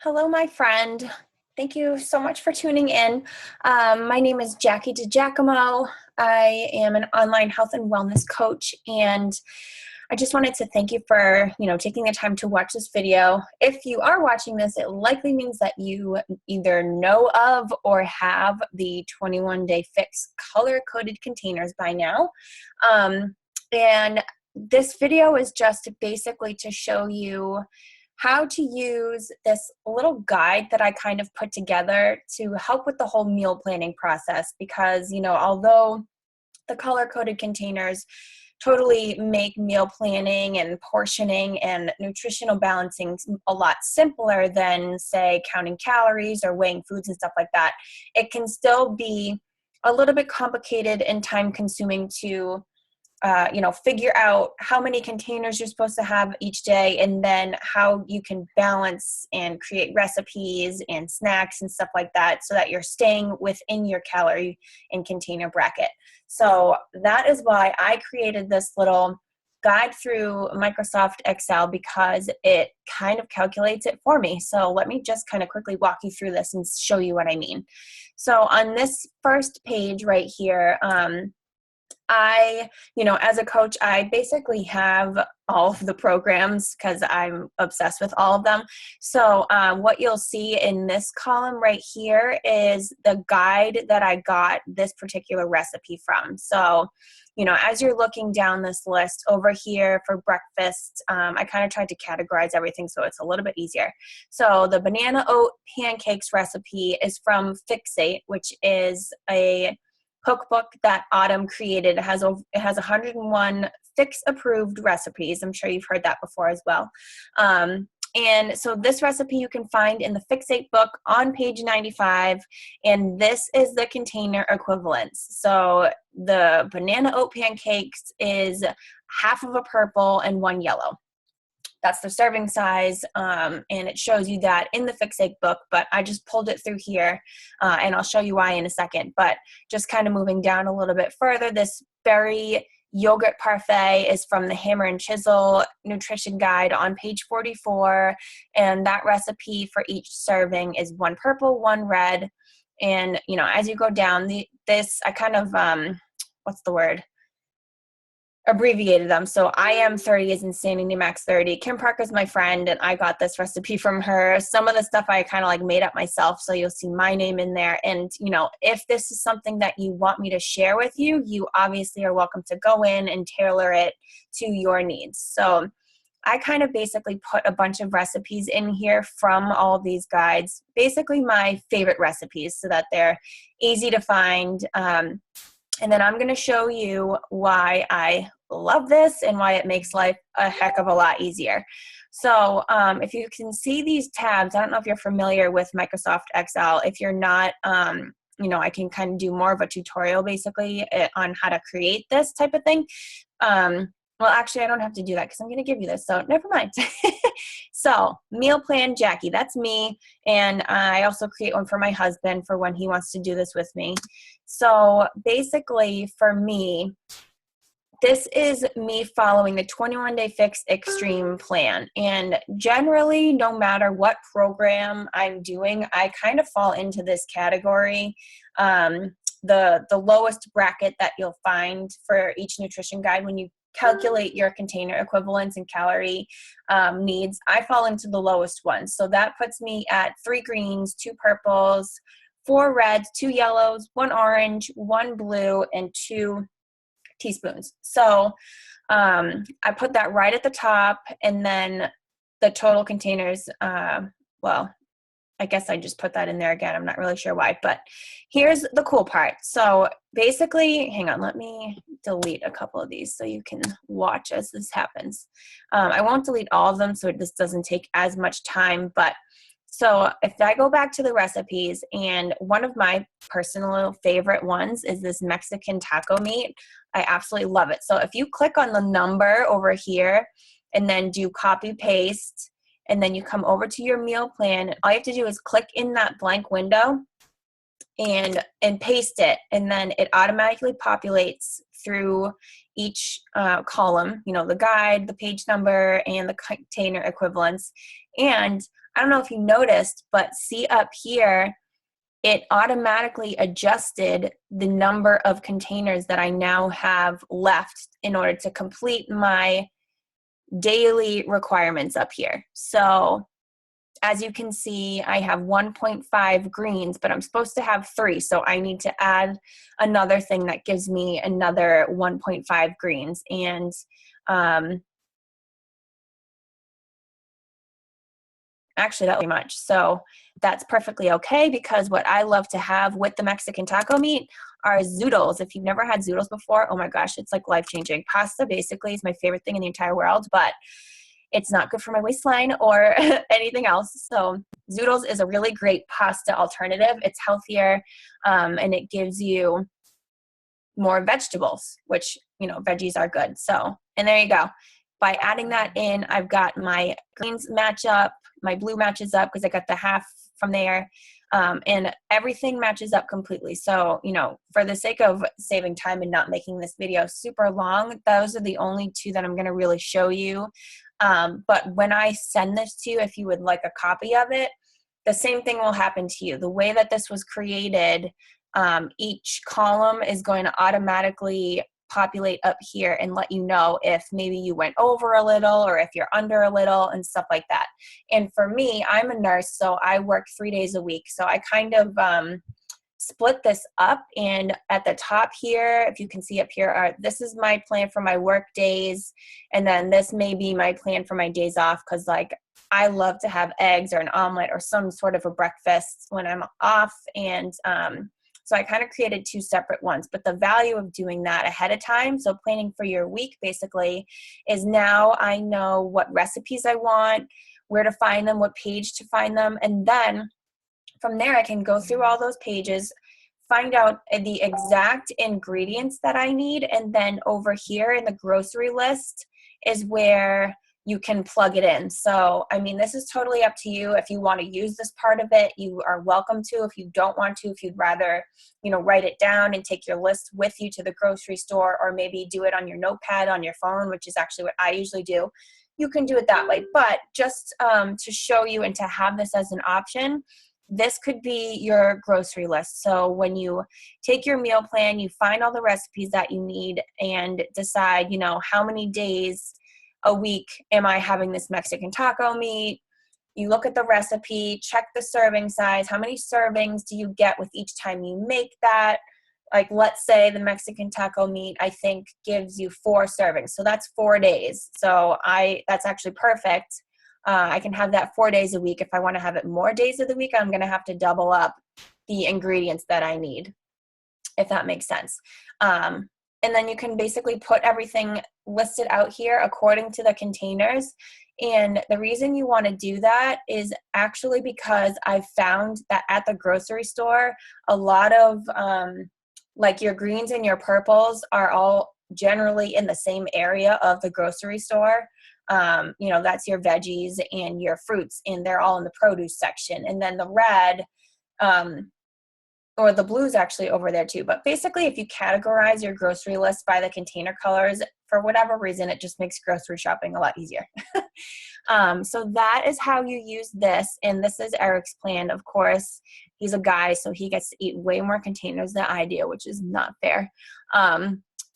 Hello, my friend. Thank you so much for tuning in. My name is Jackie DiGiacomo. I am an online health and wellness coach, and I just wanted to thank you for, taking the time to watch this video. If you are watching this, it likely means that you either know of or have the 21-day fix color-coded containers by now. And this video is just basically to show you how to use this little guide that I kind of put together to help with the whole meal planning process. Because, although the color-coded containers totally make meal planning and portioning and nutritional balancing a lot simpler than, say, counting calories or weighing foods and stuff like that, it can still be a little bit complicated and time-consuming to figure out how many containers you're supposed to have each day, and then how you can balance and create recipes and snacks and stuff like that so that you're staying within your calorie and container bracket. So that is why I created this little guide through Microsoft Excel, because it kind of calculates it for me. So let me just kind of quickly walk you through this and show you what I mean. So on this first page right here, as a coach, I basically have all of the programs because I'm obsessed with all of them. So what you'll see in this column right here is the guide that I got this particular recipe from. So, as you're looking down this list over here for breakfast, I kind of tried to categorize everything so it's a little bit easier. So the banana oat pancakes recipe is from Fixate, which is a cookbook that Autumn created. It has 101 Fix approved recipes. I'm sure you've heard that before as well. And so this recipe you can find in the Fixate book on page 95, and this is the container equivalents. So the banana oat pancakes is half of a purple and one yellow. That's the serving size, and it shows you that in the Fixate book, but I just pulled it through here, and I'll show you why in a second. But just kind of moving down a little bit further, this berry yogurt parfait is from the Hammer and Chisel Nutrition Guide on page 44, and that recipe for each serving is one purple, one red. And, as you go down, I kind of, what's the word? Abbreviated them. So I am 30 is in Sandy Max 30. Kim Parker's my friend, and I got this recipe from her. Some of the stuff I kind of like made up myself, so you'll see my name in there. And if this is something that you want me to share with you, you obviously are welcome to go in and tailor it to your needs. So I kind of basically put a bunch of recipes in here from all of these guides, basically my favorite recipes, so that they're easy to find. And then I'm going to show you why I love this and why it makes life a heck of a lot easier. So if you can see these tabs, I don't know if you're familiar with Microsoft Excel. If you're not, I can kind of do more of a tutorial basically on how to create this type of thing. Well, actually, I don't have to do that because I'm going to give you this, so never mind. So, Meal Plan Jackie, that's me, and I also create one for my husband for when he wants to do this with me. So, basically, for me, this is me following the 21-day fix extreme plan. And generally, no matter what program I'm doing, I kind of fall into this category. The lowest bracket that you'll find for each nutrition guide when you calculate your container equivalents and calorie needs, I fall into the lowest one. So that puts me at 3 greens, 2 purples, 4 reds, 2 yellows, 1 orange, 1 blue, and 2 teaspoons. So I put that right at the top, and then the total containers, I guess I just put that in there again. I'm not really sure why, but here's the cool part. So basically, hang on, let me delete a couple of these so you can watch as this happens. I won't delete all of them so this doesn't take as much time, but so if I go back to the recipes, and one of my personal favorite ones is this Mexican taco meat. I absolutely love it. So if you click on the number over here and then do copy paste, and then you come over to your meal plan, all you have to do is click in that blank window and paste it, and then it automatically populates through each column, the guide, the page number, and the container equivalents. And I don't know if you noticed, but see up here, it automatically adjusted the number of containers that I now have left in order to complete my daily requirements up here. So as you can see, I have 1.5 greens, but I'm supposed to have 3. So I need to add another thing that gives me another 1.5 greens. And actually, that pretty much. So that's perfectly okay, because what I love to have with the Mexican taco meat are zoodles. If you've never had zoodles before, oh my gosh, it's like life-changing. Pasta basically is my favorite thing in the entire world, but it's not good for my waistline or anything else. So zoodles is a really great pasta alternative. It's healthier, and it gives you more vegetables, which, you know, veggies are good. So, and there you go. By adding that in, I've got my greens match up, my blue matches up because I got the half from there, and everything matches up completely. So, you know, for the sake of saving time and not making this video super long, those are the only 2 that I'm going to really show you. But when I send this to you, if you would like a copy of it, the same thing will happen to you. The way that this was created, each column is going to automatically populate up here and let you know if maybe you went over a little or if you're under a little and stuff like that. And for me, I'm a nurse, so I work 3 days a week. So I kind of split this up, and at the top here, if you can see up here, this is my plan for my work days, and then this may be my plan for my days off, because like I love to have eggs or an omelet or some sort of a breakfast when I'm off. And so I kind of created 2 separate ones, but the value of doing that ahead of time, so planning for your week basically, is now I know what recipes I want, where to find them, what page to find them, and then from there I can go through all those pages, find out the exact ingredients that I need, and then over here in the grocery list is where you can plug it in. So, I mean, this is totally up to you. If you want to use this part of it, you are welcome to. If you don't want to, if you'd rather, you know, write it down and take your list with you to the grocery store, or maybe do it on your notepad on your phone, which is actually what I usually do, you can do it that way. But just to show you and to have this as an option, this could be your grocery list. So when you take your meal plan, you find all the recipes that you need and decide, you know, how many days a week am I having this Mexican taco meat? You look at the recipe, check the serving size. How many servings do you get with each time you make that? Like, let's say the Mexican taco meat, I think, gives you 4 servings. So that's 4 days. So that's actually perfect. I can have that 4 days a week. If I want to have it more days of the week, I'm going to have to double up the ingredients that I need, if that makes sense. And then you can basically put everything listed out here according to the containers. And the reason you want to do that is actually because I've found that at the grocery store, a lot of like your greens and your purples are all generally in the same area of the grocery store. You know, that's your veggies and your fruits, and they're all in the produce section. And then the red, or the blue's actually over there too. But basically, if you categorize your grocery list by the container colors, for whatever reason, it just makes grocery shopping a lot easier. So that is how you use this. And this is Eric's plan. Of course, he's a guy, so he gets to eat way more containers than I do, which is not fair.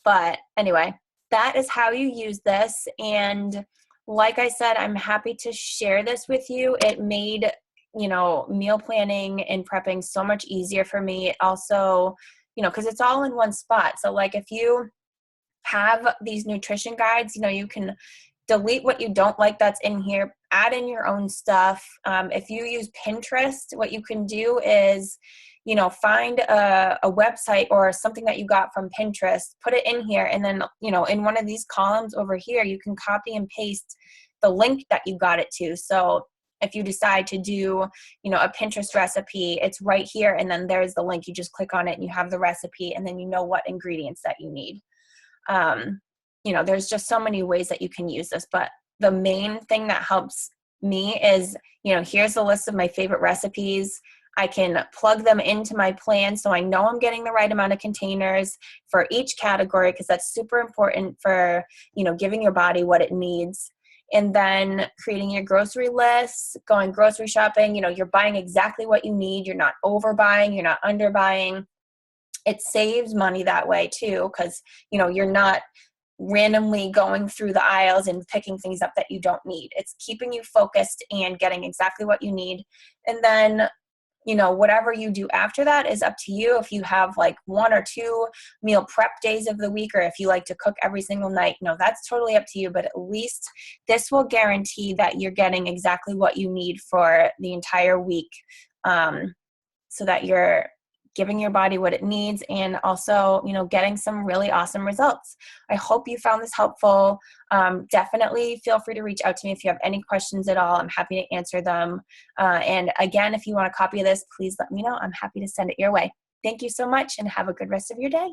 But anyway, that is how you use this. And like I said, I'm happy to share this with you. It made, you know, meal planning and prepping so much easier for me. It also, you know, because it's all in one spot. So like if you have these nutrition guides, you know, you can delete what you don't like that's in here, add in your own stuff. If you use Pinterest, what you can do is, you know, find a website or something that you got from Pinterest, put it in here, and then, you know, in one of these columns over here, you can copy and paste the link that you got it to. So if you decide to do, you know, a Pinterest recipe, it's right here, and then there's the link. You just click on it and you have the recipe, and then you know what ingredients that you need. You know, there's just so many ways that you can use this, but the main thing that helps me is, you know, here's the list of my favorite recipes. I can plug them into my plan so I know I'm getting the right amount of containers for each category, because that's super important for, you know, giving your body what it needs. and then creating your grocery lists, going grocery shopping. You're buying exactly what you need. You're not overbuying, you're not underbuying. It saves money that way too, because you're not randomly going through the aisles and picking things up that you don't need. It's keeping you focused and getting exactly what you need. And then whatever you do after that is up to you. If you have like 1 or 2 meal prep days of the week, or if you like to cook every single night, that's totally up to you. But at least this will guarantee that you're getting exactly what you need for the entire week, so that you're giving your body what it needs, and also, getting some really awesome results. I hope you found this helpful. Definitely feel free to reach out to me if you have any questions at all. I'm happy to answer them. And again, if you want a copy of this, please let me know. I'm happy to send it your way. Thank you so much, and have a good rest of your day.